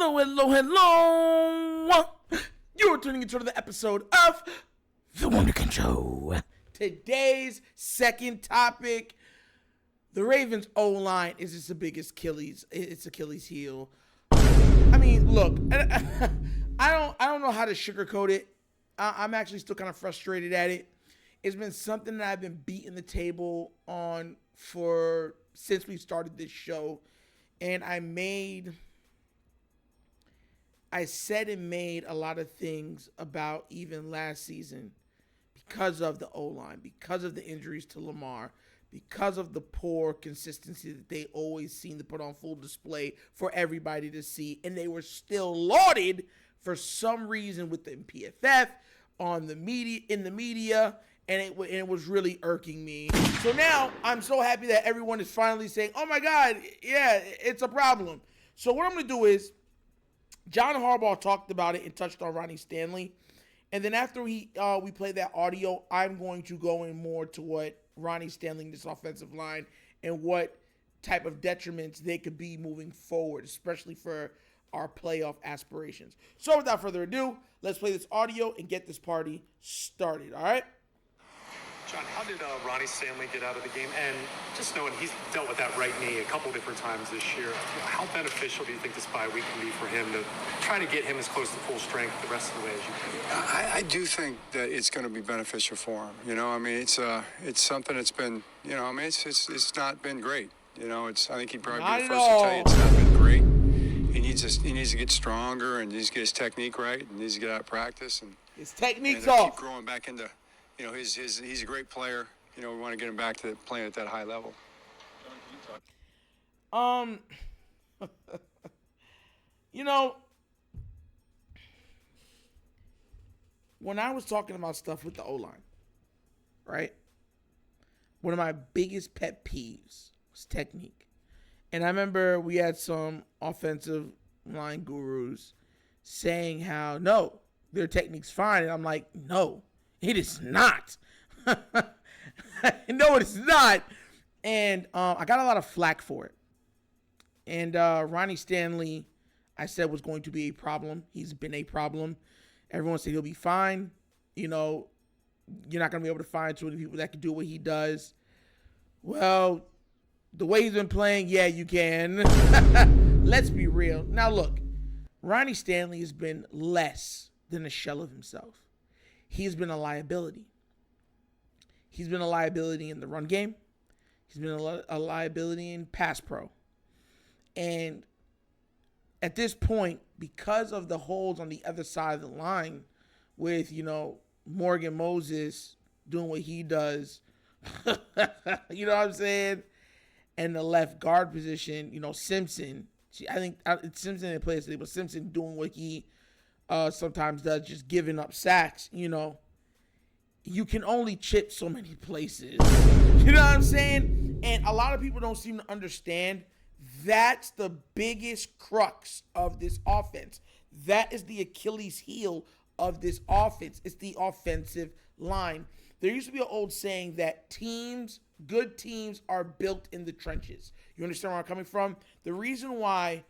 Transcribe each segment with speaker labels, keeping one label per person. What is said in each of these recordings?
Speaker 1: Hello. You're tuning into the episode of TheWunderkindShow. Today's second topic, the Ravens O-line is its biggest Achilles. It's Achilles heel. I mean, look, I don't know how to sugarcoat it. I'm actually still kind of frustrated at it. It's been something that I've been beating the table on since we started this show, and I said and made a lot of things about even last season because of the O-line, because of the injuries to Lamar, because of the poor consistency that they always seem to put on full display for everybody to see. And they were still lauded for some reason with the PFF, in the media, and it was really irking me. So now I'm so happy that everyone is finally saying, oh my God, yeah, it's a problem. So what I'm going to do is, John Harbaugh talked about it and touched on Ronnie Stanley. And then after we play that audio, I'm going to go in more to what Ronnie Stanley, this offensive line, and what type of detriments they could be moving forward, especially for our playoff aspirations. So without further ado, let's play this audio and get this party started, all right?
Speaker 2: John, how did Ronnie Stanley get out of the game? And just knowing he's dealt with that right knee a couple different times this year, how beneficial do you think this bye week can be for him to try to get him as close to full strength the rest of the way as you can?
Speaker 3: I do think that it's going to be beneficial for him. You know, I mean, it's something that's been, you know, I mean, it's not been great. You know, I think he'd probably be the first to tell you it's not been great. He needs to get stronger and he needs to get his technique right and needs to get out of practice and
Speaker 1: his technique's
Speaker 3: off.
Speaker 1: Keep
Speaker 3: growing back into. You know, he's a great player. You know, we want to get him back to playing at that high level.
Speaker 1: You know, when I was talking about stuff with the O-line, right? One of my biggest pet peeves was technique. And I remember we had some offensive line gurus saying how, no, their technique's fine. And I'm like, no. It is not. No, it is not. And I got a lot of flack for it. And Ronnie Stanley, I said, was going to be a problem. He's been a problem. Everyone said he'll be fine. You know, you're not going to be able to find too many people that can do what he does. Well, the way he's been playing, yeah, you can. Let's be real. Now, look, Ronnie Stanley has been less than a shell of himself. He's been a liability. He's been a liability in the run game. He's been a liability in pass pro. And at this point, because of the holes on the other side of the line with, you know, Morgan Moses doing what he does, you know what I'm saying? And the left guard position, you know, Simpson. I think it's Simpson that plays today, but Simpson doing what he sometimes does, just giving up sacks. You know, you can only chip so many places. You know what I'm saying? And a lot of people don't seem to understand that's the biggest crux of this offense. That is the Achilles heel of this offense. It's the offensive line. There used to be an old saying that good teams are built in the trenches. You understand where I'm coming from? The reason why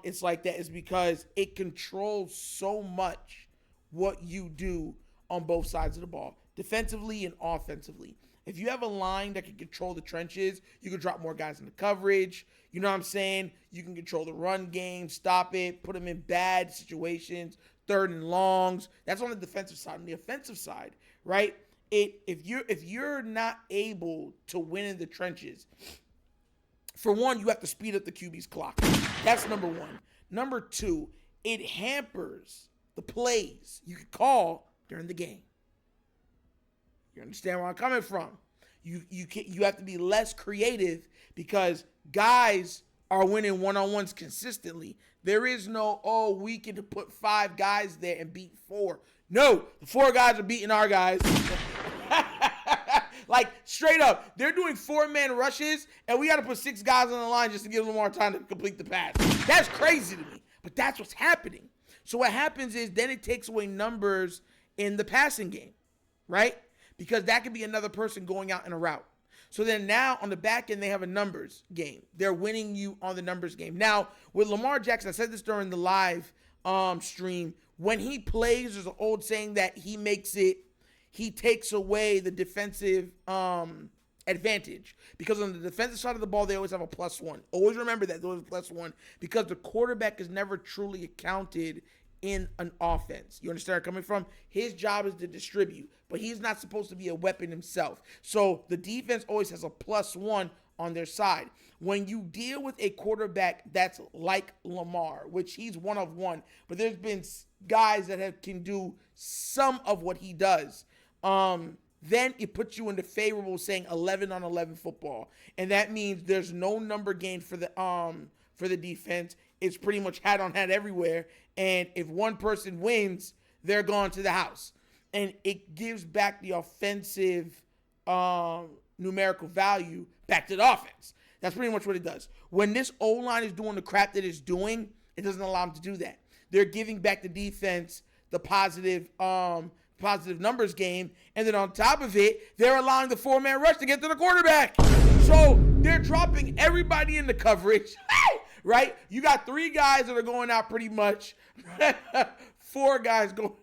Speaker 1: it's like that is because it controls so much what you do on both sides of the ball, defensively and offensively. If you have a line that can control the trenches, you can drop more guys into coverage. You know what I'm saying? You can control the run game, stop it, put them in bad situations, third and longs. That's on the defensive side. On the offensive side, right? If you're not able to win in the trenches, for one, you have to speed up the QB's clock. That's number one. Number two, it hampers the plays you could call during the game. You understand where I'm coming from? You have to be less creative because guys are winning one-on-ones consistently. There is no, we can put 5 guys there and beat 4. No, the 4 guys are beating our guys. Like, straight up, they're doing 4-man rushes, and we got to put 6 guys on the line just to give them more time to complete the pass. That's crazy to me, but that's what's happening. So what happens is then it takes away numbers in the passing game, right? Because that could be another person going out in a route. So then now on the back end, they have a numbers game. They're winning you on the numbers game. Now, with Lamar Jackson, I said this during the live stream, when he plays, there's an old saying that he takes away the defensive advantage, because on the defensive side of the ball, they always have a +1. Always remember that, there was a +1, because the quarterback is never truly accounted in an offense. You understand where I'm coming from? His job is to distribute, but he's not supposed to be a weapon himself. So the defense always has a +1 on their side. When you deal with a quarterback that's like Lamar, which he's one of one, but there's been guys that can do some of what he does, then it puts you in the favorable saying 11 on 11 football. And that means there's no number gain for the defense. It's pretty much hat on hat everywhere. And if one person wins, they're gone to the house. And it gives back the offensive numerical value back to the offense. That's pretty much what it does. When this O-line is doing the crap that it's doing, it doesn't allow them to do that. They're giving back the defense the positive numbers game, and then on top of it, they're allowing the 4-man rush to get to the quarterback. So they're dropping everybody in the coverage, right? You got 3 guys that are going out pretty much, 4 guys going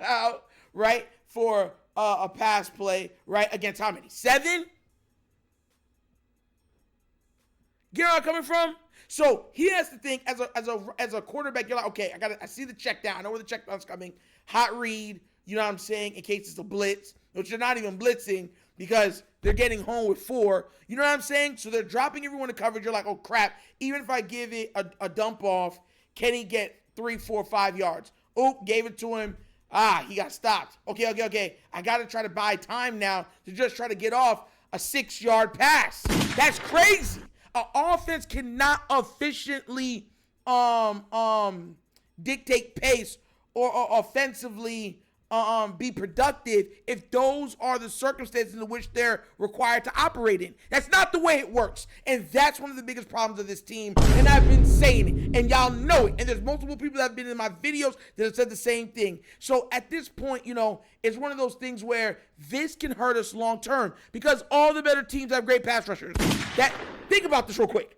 Speaker 1: out, right, for a pass play, right, against how many? 7? Get where I'm coming from? So he has to think as a quarterback, you're like, okay, I see the check down. I know where the check down's coming. Hot read, you know what I'm saying, in case it's a blitz, which they're not even blitzing because they're getting home with 4. You know what I'm saying? So they're dropping everyone in coverage. You're like, oh, crap. Even if I give it a dump off, can he get 3, 4, 5 yards? Oop, gave it to him. He got stopped. Okay. I got to try to buy time now to just try to get off a 6-yard pass. That's crazy. An offense cannot efficiently dictate pace or offensively be productive if those are the circumstances in which they're required to operate in. That's not the way it works. And that's one of the biggest problems of this team. And I've been saying it, and y'all know it. And there's multiple people that have been in my videos that have said the same thing. So at this point, it's one of those things where this can hurt us long term, because all the better teams have great pass rushers. Think about this real quick.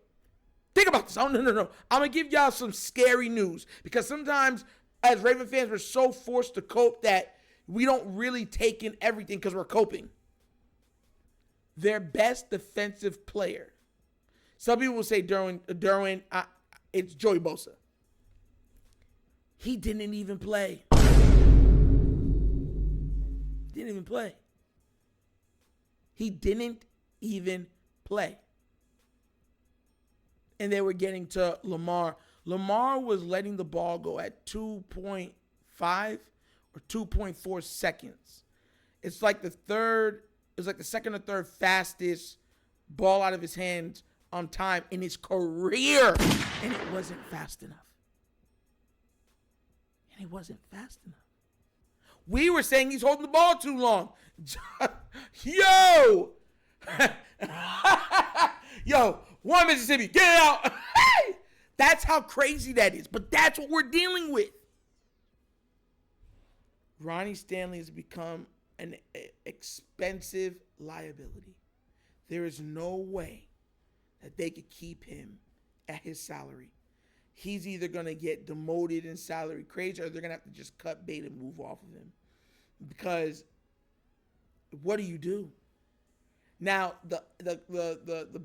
Speaker 1: Think about this. Oh, no. I'm going to give y'all some scary news, because sometimes as Raven fans, we're so forced to cope that we don't really take in everything because we're coping. Their best defensive player. Some people will say Derwin, it's Joey Bosa. He didn't even play. He didn't even play. And they were getting to Lamar. Lamar was letting the ball go at 2.5 or 2.4 seconds. It's like the second or third fastest ball out of his hands on time in his career. And it wasn't fast enough. We were saying he's holding the ball too long. Yo! One Mississippi, get it out. That's how crazy that is. But that's what we're dealing with. Ronnie Stanley has become an expensive liability. There is no way that they could keep him at his salary. He's either going to get demoted in salary crazy, or they're going to have to just cut bait and move off of him. Because what do you do? Now, the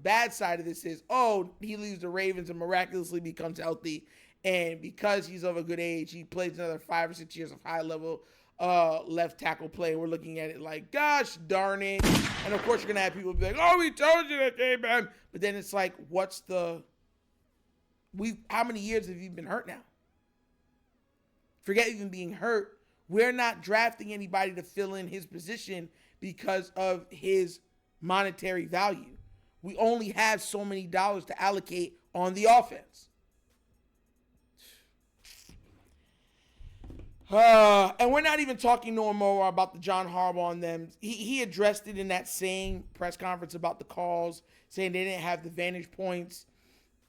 Speaker 1: bad side of this is, he leaves the Ravens and miraculously becomes healthy. And because he's of a good age, he plays another 5 or 6 years of high-level left tackle play. We're looking at it like, gosh darn it. And, of course, you're going to have people be like, we told you that, man. But then it's like, how many years have you been hurt now? Forget even being hurt. We're not drafting anybody to fill in his position because of his monetary value. We only have so many dollars to allocate on the offense. And we're not even talking no more about the John Harbaugh on them. He addressed it in that same press conference about the calls, saying they didn't have the vantage points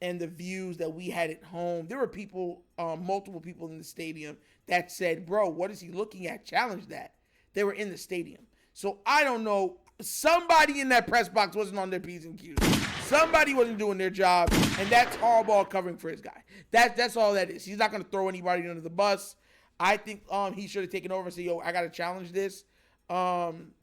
Speaker 1: and the views that we had at home. There were people, multiple people in the stadium that said, bro, what is he looking at? Challenge that. They were in the stadium. So I don't know somebody in that press box wasn't on their P's and Q's. Somebody wasn't doing their job, and that's Harbaugh covering for his guy. That's all that is. He's not going to throw anybody under the bus. I think he should have taken over and said, yo, I got to challenge this.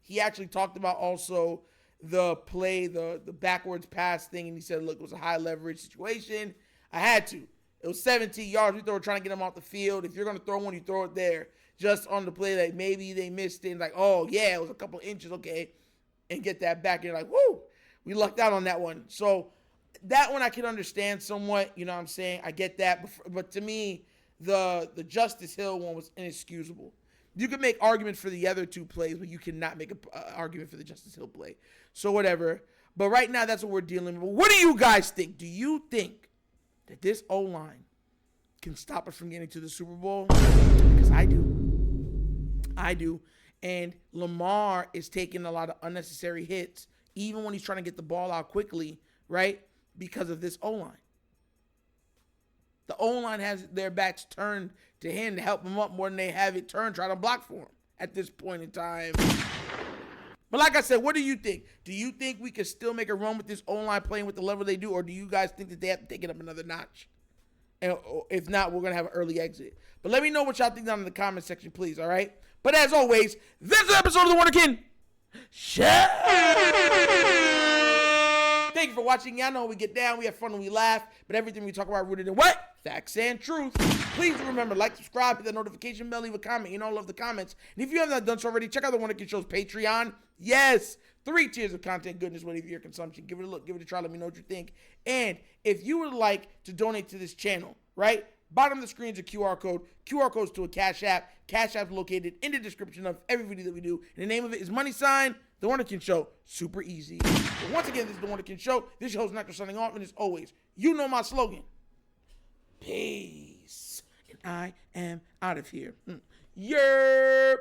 Speaker 1: He actually talked about also the play, the backwards pass thing, and he said, look, it was a high leverage situation. I had to. It was 17 yards. We were trying to get him off the field. If you're going to throw one, you throw it there. Just on the play that maybe they missed it. And like, oh, yeah, it was a couple inches. Okay. And get that back. And you're like, whoo, we lucked out on that one. So that one I can understand somewhat. You know what I'm saying? I get that. But to me, the Justice Hill one was inexcusable. You can make arguments for the other two plays, but you cannot make an argument for the Justice Hill play. So whatever. But right now, that's what we're dealing with. What do you guys think? Do you think that this O-line can stop us from getting to the Super Bowl? Because I do. I do. And Lamar is taking a lot of unnecessary hits, even when he's trying to get the ball out quickly, right? Because of this O-line. The O-line has their backs turned to him to help him up more than they have it turned, trying to block for him at this point in time. But like I said, what do you think? Do you think we can still make a run with this O-line playing with the level they do, or do you guys think that they have to take it up another notch? And if not, we're going to have an early exit. But let me know what y'all think down in the comment section, please, all right? But as always, this is an episode of The Wunderkind Show. Thank you for watching. Y'all know we get down, we have fun, and we laugh. But everything we talk about rooted in what? Facts and truth. Please remember, like, subscribe, hit the notification bell, leave a comment. You know I love the comments. And if you have not done so already, check out The Wunderkind Show's Patreon. Yes, 3 tiers of content goodness ready for your consumption. Give it a look, give it a try, let me know what you think. And if you would like to donate to this channel, right? Bottom of the screen is a QR code. QR codes to a Cash App. Cash App is located in the description of every video that we do. And the name of it is $, The Wunderkind Show. Super easy. But once again, this is The Wunderkind Show. This is your host, Nitro, signing off. And as always, you know my slogan. Peace. And I am out of here. Yerp.